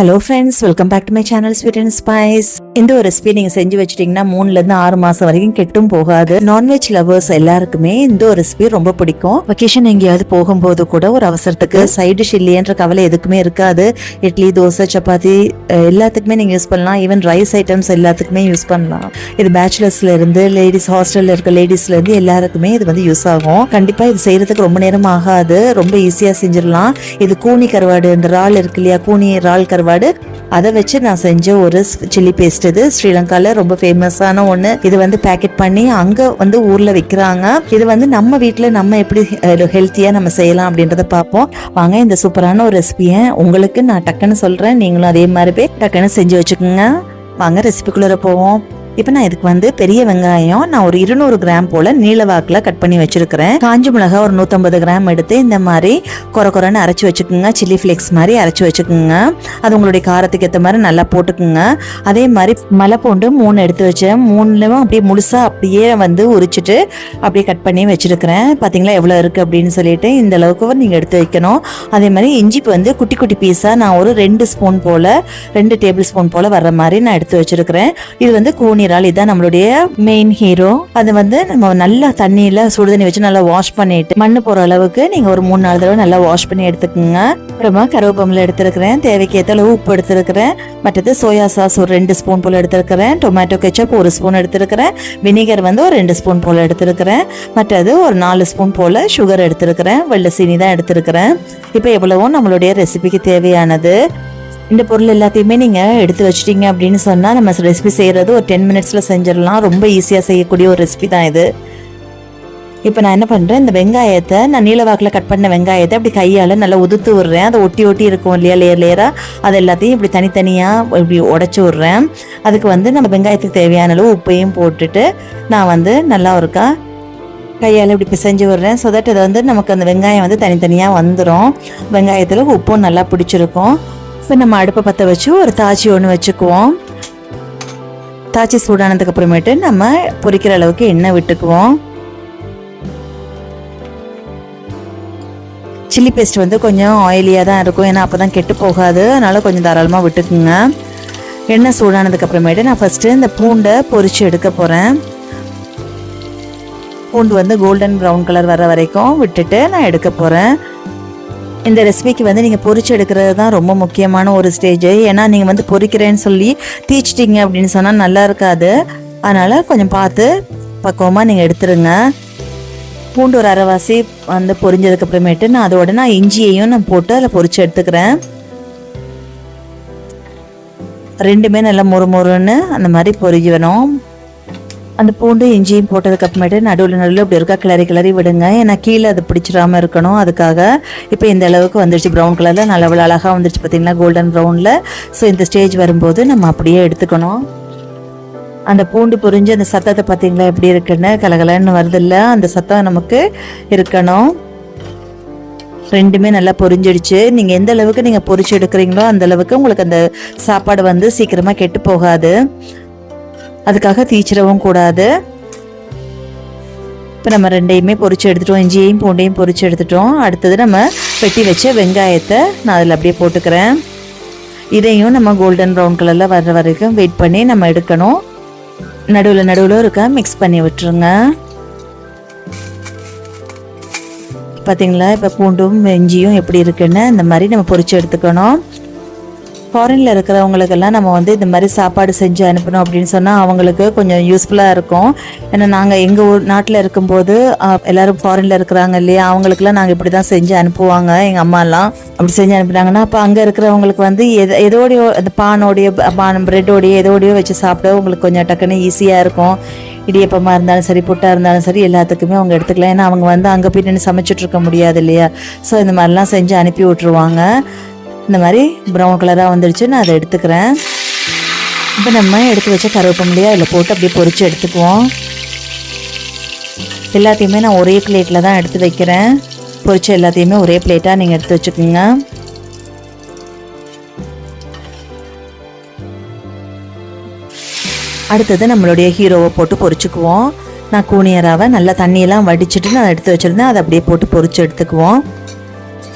Hello friends, welcome back to my channel sweet and spice. இந்த ஒரு recipe நீங்கள் செஞ்சு வச்சிட்டிங்கன்னா 3லேருந்து 6 மாதம் வரைக்கும் கெட்டும் போகாது. நான்வெஜ் லவர்ஸ் எல்லாருக்குமே இந்த ஒரு ரெசிபி ரொம்ப பிடிக்கும். வெக்கேஷன் எங்கேயாவது போகும்போது கூட ஒரு அவசரத்துக்கு சைடு டிஷ் இல்லையன்ற கவலை எதுக்குமே இருக்காது. இட்லி, தோசை, சப்பாத்தி எல்லாத்துக்குமே நீங்கள் யூஸ் பண்ணலாம். ஈவன் ரைஸ் ஐட்டம்ஸ் எல்லாத்துக்குமே யூஸ் பண்ணலாம். இது பேச்சுலர்ஸ்ல இருந்து லேடிஸ், ஹாஸ்டல்ல இருக்க லேடிஸ்ல இருந்து எல்லாருக்குமே இது வந்து யூஸ் ஆகும். கண்டிப்பா இது செய்யறதுக்கு ரொம்ப நேரம் ஆகாது, ரொம்ப ஈஸியா செஞ்சிடலாம். இது கூனி கருவாடு, இந்த இறால் இருக்கு இல்லையா, கூனி இறால் கருவாடு, அதை வச்சு நான் செஞ்ச ஒரு சில்லி பேஸ்ட். இது ஸ்ரீலங்கால ரொம்ப ஃபேமஸான ஒன்று. இது வந்து பேக்கெட் பண்ணி அங்க வந்து ஊர்ல விற்கிறாங்க. இது வந்து நம்ம வீட்டில் நம்ம எப்படி ஹெல்த்தியா நம்ம செய்யலாம் அப்படின்றத பார்ப்போம். வாங்க, இந்த சூப்பரான ஒரு ரெசிபியை உங்களுக்கு நான் டக்குன்னு சொல்றேன். நீங்களும் அதே மாதிரி போய் டக்குன்னு செஞ்சு வச்சுக்கோங்க. வாங்க ரெசிபிக்குள்ள போவோம். இப்போ நான் இதுக்கு வந்து பெரிய வெங்காயம் நான் ஒரு 200 கிராம் போல நீல வாக்கில் கட் பண்ணி வச்சிருக்கிறேன். காஞ்சி மிளகா ஒரு 150 கிராம் எடுத்து இந்த மாதிரி கொரன்னு அரைச்சி வச்சுக்கோங்க. சில்லி ஃபிளேக்ஸ் மாதிரி அரைச்சி வச்சுக்கோங்க. அது உங்களுடைய காரத்துக்கு ஏற்ற மாதிரி நல்லா போட்டுக்குங்க. அதே மாதிரி மலைப்பூண்டு 3 எடுத்து வச்சேன். 3லும் அப்படியே முழுசா அப்படியே வந்து உரிச்சிட்டு அப்படியே கட் பண்ணி வச்சிருக்கிறேன். பார்த்தீங்களா எவ்வளோ இருக்குது அப்படின்னு சொல்லிட்டு இந்த அளவுக்கு நீங்கள் எடுத்து வைக்கணும். அதே மாதிரி இஞ்சி வந்து குட்டி குட்டி பீஸாக நான் ஒரு 2 ஸ்பூன் போல் 2 டேபிள் ஸ்பூன் போல் வர்ற மாதிரி நான் எடுத்து வச்சிருக்கிறேன். இது வந்து கூனி இறால், இதுதான் நம்மளுடைய மெயின் ஹீரோ. அது வந்து நம்ம நல்லா தண்ணியில சுடுதண்ணி வச்சு நல்லா வாஷ் பண்ணிட்டு மண்ணு போற அளவுக்கு நீங்க ஒரு 3-4 தடவை நல்லா வாஷ் பண்ணி எடுத்துக்கோங்க. அப்புறமா கருவேப்பிலை எடுத்துருக்கிறேன், தேவைக்கேற்ற அளவு உப்பு எடுத்துருக்கிறேன். மற்றது சோயா சாஸ் ஒரு 2 ஸ்பூன் போல எடுத்துருக்கிறேன். டொமேட்டோ கெச்சப் 1 ஸ்பூன் எடுத்துருக்கிறேன். வினிகர் வந்து ஒரு 2 ஸ்பூன் போல எடுத்துருக்கிறேன். மற்றது ஒரு 4 ஸ்பூன் போல சுகர் எடுத்துருக்கிறேன். வெள்ளை சீனி தான் எடுத்துருக்கிறேன். இப்போ எவ்வளவோ நம்மளுடைய ரெசிபிக்கு தேவையானது. இந்த பொருள் எல்லாத்தையுமே நீங்கள் எடுத்து வச்சிட்டிங்க அப்படின்னு சொன்னால் நம்ம ரெசிபி செய்கிறது ஒரு 10 மினிட்ஸில் செஞ்சிடலாம். ரொம்ப ஈஸியாக செய்யக்கூடிய ஒரு ரெசிபி தான் இது. இப்போ நான் என்ன பண்ணுறேன், இந்த வெங்காயத்தை நான் நீலவாக்கில் கட் பண்ண வெங்காயத்தை அப்படி கையால் நல்லா உதுத்து விட்றேன். அதை ஒட்டி ஒட்டி இருக்கும் இல்லையா, லேயராக, அது எல்லாத்தையும் இப்படி தனித்தனியாக இப்படி உடச்சி விட்றேன். அதுக்கு வந்து நம்ம வெங்காயத்துக்கு தேவையான அளவு உப்பையும் போட்டுட்டு நான் வந்து நல்லா இருக்கா கையால் இப்படி பிசைஞ்சு விடுறேன். ஸோ தட் அது வந்து நமக்கு அந்த வெங்காயம் வந்து தனித்தனியாக வந்துடும். வெங்காயத்தில் உப்பும் நல்லா பிடிச்சிருக்கும். இப்போ நம்ம அடுப்பை பற்ற வச்சு ஒரு தாச்சி ஒன்று வச்சுக்குவோம். தாச்சி சூடானதுக்கு அப்புறமேட்டு நம்ம பொரிக்கிற அளவுக்கு எண்ணெய் விட்டுக்குவோம். சில்லி பேஸ்ட் வந்து கொஞ்சம் ஆயிலியாக தான் இருக்கும், ஏன்னா அப்போ தான் கெட்டு போகாது. அதனால் கொஞ்சம் தாராளமாக விட்டுக்குங்க. எண்ணெய் சூடானதுக்கு அப்புறமேட்டு நான் ஃபஸ்ட்டு இந்த பூண்டை பொரித்து எடுக்க போகிறேன். பூண்டு வந்து கோல்டன் ப்ரௌன் கலர் வர வரைக்கும் விட்டுட்டு நான் எடுக்க போகிறேன். இந்த ரெசிபிக்கு வந்து நீங்கள் பொரிச்சு எடுக்கிறது தான் ரொம்ப முக்கியமான ஒரு ஸ்டேஜ். ஏன்னா நீங்கள் வந்து பொரிக்கிறேன்னு சொல்லி தீச்சிட்டிங்க அப்படின்னு சொன்னால் நல்லா இருக்காது. அதனால் கொஞ்சம் பார்த்து பக்குவமாக நீங்கள் எடுத்துருங்க. பூண்டு ஒரு அரைவாசி வந்து பொரிஞ்சதுக்கு அப்புறமேட்டு நான் அதோட இஞ்சியையும் நான் போட்டு அதில் பொரிச்சு எடுத்துக்கிறேன். ரெண்டுமே நல்லா மொறுன்னு அந்த மாதிரி பொரிக்கணும். அந்த பூண்டு இஞ்சியும் போட்டதுக்கு அப்புறமேட்டு நடுவில் இப்படி இருக்கா கிளறி விடுங்க. ஏன்னா கீழே அது பிடிச்சிடாமல் இருக்கணும், அதுக்காக. இப்போ இந்த அளவுக்கு வந்துருச்சு, ப்ரௌன் கலரில் நல்லா அழகாக வந்துருச்சு பார்த்தீங்கன்னா, கோல்டன் ப்ரௌனில். ஸோ இந்த ஸ்டேஜ் வரும்போது நம்ம அப்படியே எடுத்துக்கணும். அந்த பூண்டு பொரிஞ்சு அந்த சத்தத்தை பார்த்தீங்களா எப்படி இருக்குன்னு, கலகலன்னு வருதில்ல, அந்த சத்தம் நமக்கு இருக்கணும். ரெண்டுமே நல்லா பொரிஞ்சிடுச்சு. நீங்கள் எந்த அளவுக்கு நீங்கள் பொரிச்சு எடுக்கிறீங்களோ அந்த அளவுக்கு உங்களுக்கு அந்த சாப்பாடு வந்து சீக்கிரமாக கெட்டு போகாது. அதுக்காக தீச்சிடவும் கூடாது. இப்போ நம்ம ரெண்டையுமே பொரிச்சு எடுத்துட்டோம், இஞ்சியையும் பூண்டையும் பொரிச்சு எடுத்துட்டோம். அடுத்தது நம்ம வெட்டி வச்ச வெங்காயத்தை நான் அதில் அப்படியே போட்டுக்கிறேன். இதையும் நம்ம கோல்டன் ப்ரௌன் கலரில் வர்ற வரைக்கும் வெயிட் பண்ணி நம்ம எடுக்கணும். நடுவில் இருக்க மிக்ஸ் பண்ணி விட்டுருங்க. பார்த்தீங்களா இப்போ பூண்டும் இஞ்சியும் எப்படி இருக்குன்னு இந்த மாதிரி நம்ம பொரிச்சு எடுத்துக்கணும். ஃபாரினில் இருக்கிறவங்களுக்கெல்லாம் நம்ம வந்து இந்த மாதிரி சாப்பாடு செஞ்சு அனுப்பணும் அப்படின்னு சொன்னால் அவங்களுக்கு கொஞ்சம் யூஸ்ஃபுல்லாக இருக்கும். ஏன்னா நாங்கள் எங்கள் நாட்டில் இருக்கும்போது எல்லோரும் ஃபாரினில் இருக்கிறாங்க இல்லையா, அவங்களுக்குலாம் நாங்கள் இப்படி தான் செஞ்சு அனுப்புவாங்க. எங்கள் அம்மாலாம் அப்படி செஞ்சு அனுப்புனாங்கன்னா அப்போ அங்கே இருக்கிறவங்களுக்கு வந்து எதோடையோ அந்த பான் ப்ரெட்டோடையோ எதோடையோ வச்சு சாப்பிட உங்களுக்கு கொஞ்சம் டக்குன்னு ஈஸியாக இருக்கும். இடியப்பமாக இருந்தாலும் சரி, புட்டாக இருந்தாலும் சரி, எல்லாத்துக்குமே அவங்க எடுத்துக்கலாம். ஏன்னா அவங்க வந்து அங்கே போய் நின்று சமைச்சிட்டு இருக்க முடியாது இல்லையா. ஸோ இந்த மாதிரிலாம் செஞ்சு அனுப்பி விட்ருவாங்க. இந்த மாதிரி ப்ரௌன் கலராக வந்துடுச்சு, நான் அதை எடுத்துக்கிறேன். இப்போ நம்ம எடுத்து வச்ச கருவேப்பிலையை அதில் போட்டு அப்படியே பொரித்து எடுத்துக்குவோம். எல்லாத்தையுமே நான் ஒரே பிளேட்டில் தான் எடுத்து வைக்கிறேன். பொரிச்ச எல்லாத்தையுமே ஒரே பிளேட்டாக நீங்கள் எடுத்து வச்சுக்கோங்க. அடுத்தது நம்மளுடைய ஹீரோவை போட்டு பொரிச்சுக்குவோம். நான் கூனியராவை நல்லா தண்ணியெல்லாம் வடிச்சிட்டு நான் எடுத்து வச்சுருந்தேன், அதை அப்படியே போட்டு பொரித்து எடுத்துக்குவோம்.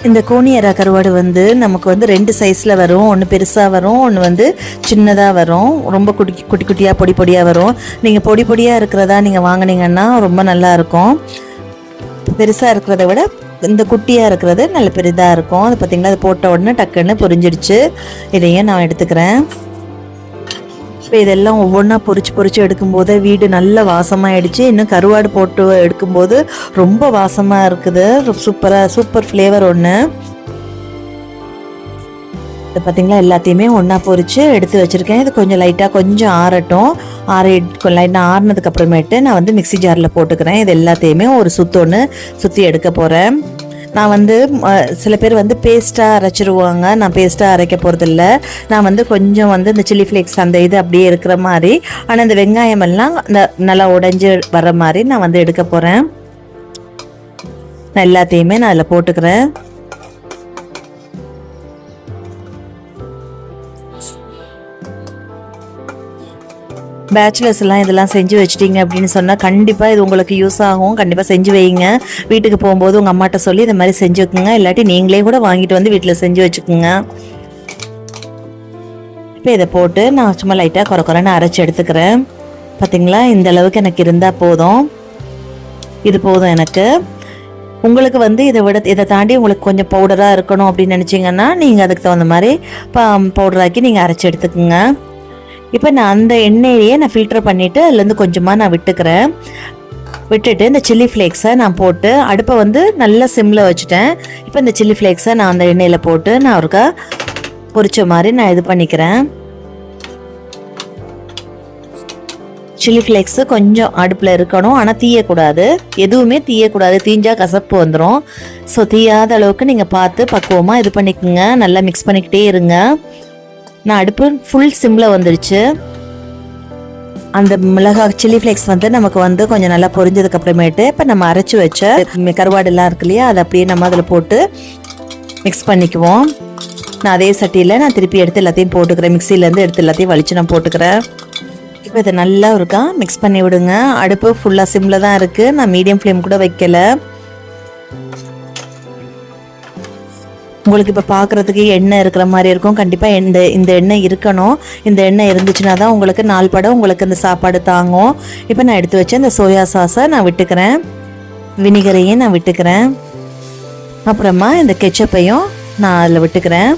இந்த கோணி எறா கருவாடு வந்து நமக்கு வந்து 2 சைஸில் வரும். ஒன்று பெருசாக வரும், ஒன்று வந்து சின்னதாக வரும். ரொம்ப குட்டி குட்டியாக பொடி பொடியாக வரும். நீங்கள் பொடி பொடியாக இருக்கிறதா நீங்கள் வாங்கினீங்கன்னா ரொம்ப நல்லாயிருக்கும். பெருசாக இருக்கிறத விட இந்த குட்டியாக இருக்கிறது நல்ல பெரிதாக இருக்கும். அது பார்த்திங்கன்னா அது போட்ட உடனே டக்குன்னு பொரிஞ்சிடுச்சு. இதையும் நான் எடுத்துக்கிறேன். இப்போ இதெல்லாம் ஒவ்வொன்றா பொரிச்சு எடுக்கும்போது வீடு நல்ல வாசமாகிடுச்சு. இன்னும் கருவாடு போட்டு எடுக்கும்போது ரொம்ப வாசமாக இருக்குது. சூப்பர் ஃப்ளேவர் ஒன்று. இது பார்த்திங்களா எல்லாத்தையுமே ஒன்றா பொரித்து எடுத்து வச்சுருக்கேன். இது கொஞ்சம் லைட்டாக கொஞ்சம் ஆறட்டும். லைட்டாக ஆறினதுக்கப்புறமேட்டு நான் வந்து மிக்ஸி ஜாரில் போட்டுக்கிறேன். இது எல்லாத்தையுமே ஒரு சுற்றி எடுக்க போகிறேன். நான் வந்து சில பேர் வந்து பேஸ்ட்டாக அரைச்சிருவாங்க. நான் பேஸ்ட்டாக அரைக்க போகிறதில்ல. நான் வந்து கொஞ்சம் வந்து இந்த சில்லி ஃப்ளேக்ஸ் அந்த இது அப்படியே இருக்கிற மாதிரி, ஆனால் இந்த வெங்காயம் எல்லாம் நல்லா உடைஞ்சு வர மாதிரி நான் வந்து எடுக்க போகிறேன். நான் எல்லாத்தையுமே நான் அதில் போட்டுக்கிறேன். பேச்சுலர்ஸ் எல்லாம் இதெல்லாம் செஞ்சு வச்சிட்டிங்க அப்படின்னு சொன்னால் கண்டிப்பாக இது உங்களுக்கு யூஸ் ஆகும். கண்டிப்பாக செஞ்சு வைங்க. வீட்டுக்கு போகும்போது உங்கள் அம்மாட்ட சொல்லி இந்த மாதிரி செஞ்சு வைக்குங்க. இல்லாட்டி நீங்களே கூட வாங்கிட்டு வந்து வீட்டில் செஞ்சு வச்சுக்கோங்க. இப்போ இதை போட்டு நான் சும்மா லைட்டாக குறைன்னு அரைச்சி எடுத்துக்கிறேன். பார்த்திங்களா இந்த அளவுக்கு எனக்கு இருந்தால் போதும். இது போதும் எனக்கு. உங்களுக்கு வந்து இதை தாண்டி உங்களுக்கு கொஞ்சம் பவுடராக இருக்கணும் அப்படின்னு நினச்சிங்கன்னா நீங்கள் அதுக்கு தகுந்த மாதிரி பவுடராக்கி நீங்கள் அரைச்சி எடுத்துக்கோங்க. இப்போ நான் அந்த எண்ணெயிலேயே நான் ஃபில்டர் பண்ணிவிட்டு அதுலேருந்து கொஞ்சமாக நான் விட்டுட்டு இந்த சில்லி ஃப்ளேக்ஸை நான் போட்டு அடுப்பை வந்து நல்லா சிம்மில் வச்சுட்டேன். இப்போ இந்த சில்லி ஃப்ளேக்ஸை நான் அந்த எண்ணெயில் போட்டு நான் ஒருக்கா பொரிச்ச மாதிரி நான் இது பண்ணிக்கிறேன். சில்லி ஃப்ளேக்ஸு கொஞ்சம் அடுப்பில் இருக்கணும், ஆனால் தீயக்கூடாது. எதுவுமே தீயக்கூடாது. தீஞ்சால் கசப்பு வந்துடும். ஸோ தீயாத அளவுக்கு நீங்கள் பார்த்து பக்குவமாக இது பண்ணிக்கோங்க. நல்லா மிக்ஸ் பண்ணிக்கிட்டே இருங்க. நான் அடுப்பு ஃபுல் சிம்மில் வந்துடுச்சு. அந்த மிளகாய் சில்லி ஃப்ளேக்ஸ் வந்து நமக்கு வந்து கொஞ்சம் நல்லா பொரிஞ்சதுக்கு அப்புறமேட்டு இப்போ நம்ம அரைச்சி வச்ச கருவாடெல்லாம் இருக்கு இல்லையா, அதை அப்படியே நம்ம அதில் போட்டு மிக்ஸ் பண்ணிக்குவோம். நான் அதே சட்டியில் நான் திருப்பி எடுத்து எல்லாத்தையும் போட்டுக்கிறேன். மிக்சிலேருந்து எடுத்து எல்லாத்தையும் வலிச்சு நான் போட்டுக்கிறேன். இப்போ இதை நல்லா இருக்கா மிக்ஸ் பண்ணி விடுங்க. அடுப்பு ஃபுல்லாக சிம்மில் தான் இருக்குது. நான் மீடியம் ஃப்ளேம் கூட வைக்கலை. உங்களுக்கு இப்போ பார்க்குறதுக்கு எண்ணெய் இருக்கிற மாதிரி இருக்கும். கண்டிப்பாக இந்த எண்ணெய் இருக்கணும். இந்த எண்ணெய் இருந்துச்சுன்னா தான் உங்களுக்கு நாள் படம் உங்களுக்கு இந்த சாப்பாடு தாங்கும். இப்போ நான் எடுத்து வச்ச இந்த சோயா சாஸை நான் விட்டுக்கிறேன். வினிகரையும் நான் விட்டுக்கிறேன். அப்புறமா இந்த கெச்சப்பையும் நான் அதில் விட்டுக்கிறேன்.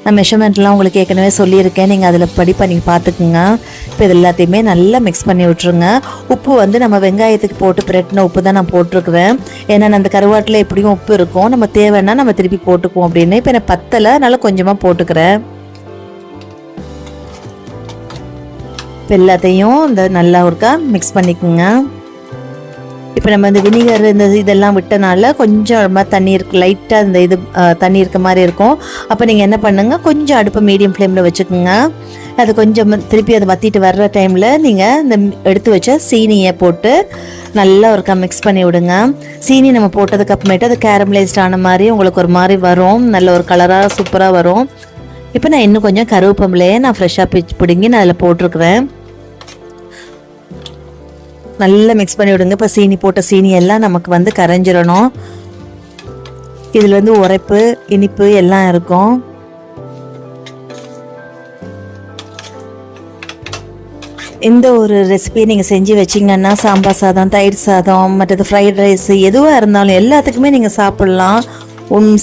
நான் மெஷர்மெண்ட்லாம் உங்களுக்கு ஏற்கனவே சொல்லியிருக்கேன். நீங்கள் அதில் பண்ணி பார்த்துக்குங்க. இப்போ இது எல்லாத்தையுமே நல்லா மிக்ஸ் பண்ணி விட்ருங்க. உப்பு வந்து நம்ம வெங்காயத்துக்கு போட்டு பிரட்டின உப்பு தான் நான் போட்டிருக்கிறேன். ஏன்னா அந்த கருவாட்டில் எப்படியும் உப்பு இருக்கும். நம்ம தேவைன்னா நம்ம திருப்பி போட்டுக்குவோம் அப்படின்னு. இப்போ எனக்கு பத்தலை, நல்லா கொஞ்சமாக போட்டுக்கிறேன். இப்போ எல்லாத்தையும் இந்த நல்லா ஒருக்கா மிக்ஸ் பண்ணிக்கோங்க. இப்போ நம்ம இந்த வினிகர் இதெல்லாம் விட்டனால கொஞ்சம் தண்ணி இருக்கு, லைட்டாக இந்த தண்ணி இருக்க மாதிரி இருக்கும். அப்போ நீங்கள் என்ன பண்ணுங்கள், கொஞ்சம் அடுப்பை மீடியம் ஃப்ளேமில் வச்சுக்கோங்க. அது கொஞ்சம் திருப்பி அதை வற்றிட்டு வர்ற டைமில் நீங்கள் இந்த எடுத்து வச்ச சீனியை போட்டு நல்லா ஒருக்கா மிக்ஸ் பண்ணி விடுங்க. சீனி நம்ம போட்டதுக்கு அப்புறமேட்டு அது கேரமலைஸ்ட் ஆன மாதிரி உங்களுக்கு ஒரு மாதிரி வரும். நல்ல ஒரு கலராக சூப்பராக வரும். இப்போ நான் இன்னும் கொஞ்சம் கருவேப்பிலையே நான் ஃப்ரெஷ்ஷாக பிடுங்கி நான் அதில் போட்டிருக்கிறேன். நல்லா மிக்ஸ் பண்ணி விடுங்க. இப்போ போட்ட சீனி எல்லாம் நமக்கு வந்து கரைஞ்சிடணும். இதில் வந்து உரைப்பு இனிப்பு எல்லாம் இருக்கும். இந்த ஒரு ரெசிபியை நீங்கள் செஞ்சு வச்சிங்கன்னா சாம்பார் சாதம், தயிர் சாதம், மற்றது ஃப்ரைட் ரைஸ் எதுவாக இருந்தாலும் எல்லாத்துக்குமே நீங்கள் சாப்பிட்லாம்.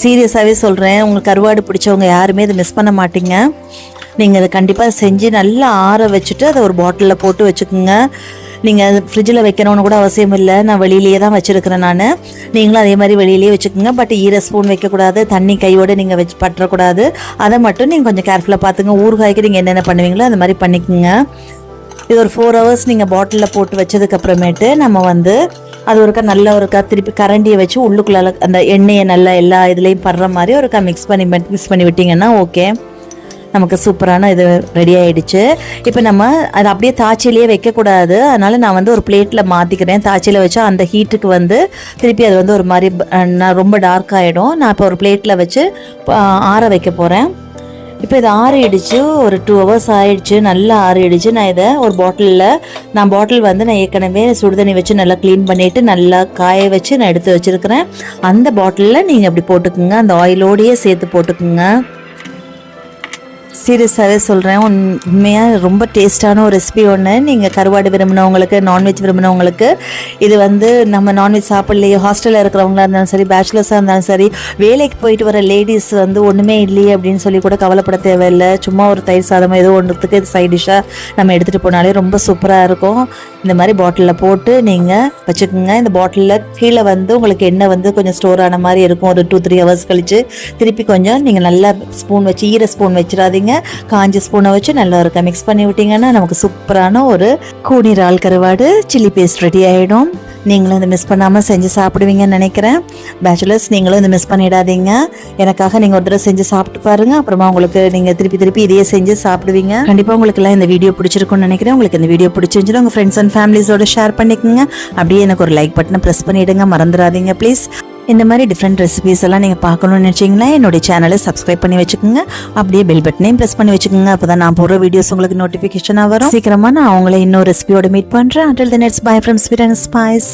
சீரியஸாகவே சொல்கிறேன். உங்களுக்கு கருவாடு பிடிச்சவங்க யாருமே இதை மிஸ் பண்ண மாட்டீங்க. நீங்கள் அதை கண்டிப்பாக செஞ்சு நல்லா ஆற வச்சுட்டு அதை ஒரு பாட்டிலில் போட்டு வச்சுக்கோங்க. நீங்கள் அது ஃப்ரிட்ஜில் வைக்கணும்னு கூட அவசியம் இல்லை. நான் வெளியிலேயே தான் வச்சுருக்கிறேன். நீங்களும் அதே மாதிரி வெளியிலேயே வச்சுக்கோங்க. பட் ஸ்பூன் வைக்கக்கூடாது, தண்ணி கையோடு நீங்கள் வச்சு பற்றக்கூடாது. அதை மட்டும் நீங்கள் கொஞ்சம் கேர்ஃபுல்லாக பார்த்துங்க. ஊறுகாய்க்கு நீங்கள் என்னென்ன பண்ணுவீங்களோ அந்த மாதிரி பண்ணிக்கோங்க. இது ஒரு 4 hours நீங்கள் பாட்டிலில் போட்டு வச்சதுக்கப்புறமேட்டு நம்ம வந்து அது ஒருக்கா நல்லா ஒருக்கா திருப்பி கரண்டியை வச்சு உள்ளுக்குள்ள அந்த எண்ணெயை நல்லா எல்லா இதுலேயும் படுற மாதிரி ஒருக்கா மிக்ஸ் பண்ணி விட்டிங்கன்னா ஓகே, நமக்கு சூப்பரான இது ரெடி ஆகிடுச்சு. இப்போ நம்ம அதை அப்படியே தாய்ச்சிலேயே வைக்கக்கூடாது. அதனால் நான் வந்து ஒரு பிளேட்டில் மாற்றிக்கிறேன். தாய்ச்சியில் வச்சா அந்த ஹீட்டுக்கு வந்து திருப்பி அது வந்து ஒரு மாதிரி ரொம்ப டார்க் ஆகிடும். நான் இப்போ ஒரு பிளேட்டில் வச்சு ஆற வைக்க போகிறேன். இப்போ இது ஆறிடுச்சு, ஒரு 2 hours ஆயிடுச்சு, நல்லா ஆறிடுச்சு. நான் இதை ஒரு பாட்டில் வந்து நான் ஏற்கனவே சுடுதண்ணி வச்சு நல்லா க்ளீன் பண்ணிட்டு நல்லா காய வச்சு நான் எடுத்து வச்சிருக்கிறேன். அந்த பாட்டிலில் நீங்கள் அப்படி போட்டுக்குங்க, அந்த ஆயிலோடையே சேர்த்து போட்டுக்குங்க. சீரியஸாகவே சொல்கிறேன், உண்மையாக ரொம்ப டேஸ்ட்டான ஒரு ரெசிபி ஒன்று. நீங்கள் கருவாடு விரும்பினவங்களுக்கு, நான்வெஜ் விரும்பினவங்களுக்கு, இது வந்து நம்ம நான்வெஜ் சாப்பிட்லையே, ஹாஸ்டலில் இருக்கிறவங்களா இருந்தாலும் சரி, பேச்சுலர்ஸாக இருந்தாலும் சரி, வேலைக்கு போயிட்டு வர லேடிஸ் வந்து ஒன்றுமே இல்லையே அப்படின்னு சொல்லி கூட கவலைப்பட தேவையில்லை. சும்மா ஒரு தயிர் சாதம் ஏதோ ஒன்றுத்துக்கு இது சைட் டிஷ்ஷாக நம்ம எடுத்துகிட்டு போனாலே ரொம்ப சூப்பராக இருக்கும். இந்த மாதிரி பாட்டிலில் போட்டு நீங்கள் வச்சுக்கோங்க. இந்த பாட்டிலில் கீழே வந்து உங்களுக்கு எண்ணெய் வந்து கொஞ்சம் ஸ்டோர் ஆன மாதிரி இருக்கும். ஒரு 2-3 hours கழித்து திருப்பி கொஞ்சம் நீங்கள் நல்லா ஸ்பூன் வச்சு, ஈர ஸ்பூன் வச்சிடாதீங்க, காஞ்ச ஸ்பூனை வச்சு நல்லா இருக்க மிக்ஸ் பண்ணி விட்டீங்கன்னா நமக்கு சூப்பரான ஒரு கூனி இறால் கருவாடு சில்லி பேஸ்ட் ரெடி ஆகிடும். நீங்களும் இதை மிஸ் பண்ணாமல் செஞ்சு சாப்பிடுவீங்கன்னு நினைக்கிறேன். பேச்சுலர்ஸ் நீங்களும் இதை மிஸ் பண்ணிடாதீங்க. எனக்காக நீங்கள் ஒரு தடவை செஞ்சு சாப்பிட்டு பாருங்கள். அப்புறமா உங்களுக்கு நீங்கள் திருப்பி இதையே செஞ்சு சாப்பிடுவீங்க. கண்டிப்பாக உங்களுக்குலாம் இந்த வீடியோ பிடிச்சிருக்கும்னு நினைக்கிறேன். உங்களுக்கு இந்த வீடியோ பிடிச்சிருந்துச்சுன்னா உங்கள் ஃப்ரெண்ட்ஸ் அண்ட் ஃபேமிலிஸோட ஷேர் பண்ணிக்கோங்க. அப்படியே எனக்கு ஒரு லைக் பட்டனை ப்ரெஸ் பண்ணிவிடுங்க, மறந்துடாதீங்க ப்ளீஸ். இந்த மாதிரி டிஃப்ரெண்ட் ரெசிபீஸ் எல்லாம் நீங்கள் பார்க்கணும்னு நினச்சிங்கன்னா என்னுடைய சேனலை சப்ஸ்கிரைப் பண்ணி வச்சுக்கோங்க. அப்படியே பெல் பட்டனையும் ப்ரெஸ் பண்ணி வச்சுக்கோங்க. அப்போ தான் நான் போடுற வீடியோஸ் உங்களுக்கு நோட்டிஃபிகேஷனாக வரும். சீக்கிரமாக நான் அவங்கள இன்னொரு ரெசிபியோட மீட் பண்ணுறேன். Until then, it's bye from Sweet and Spice.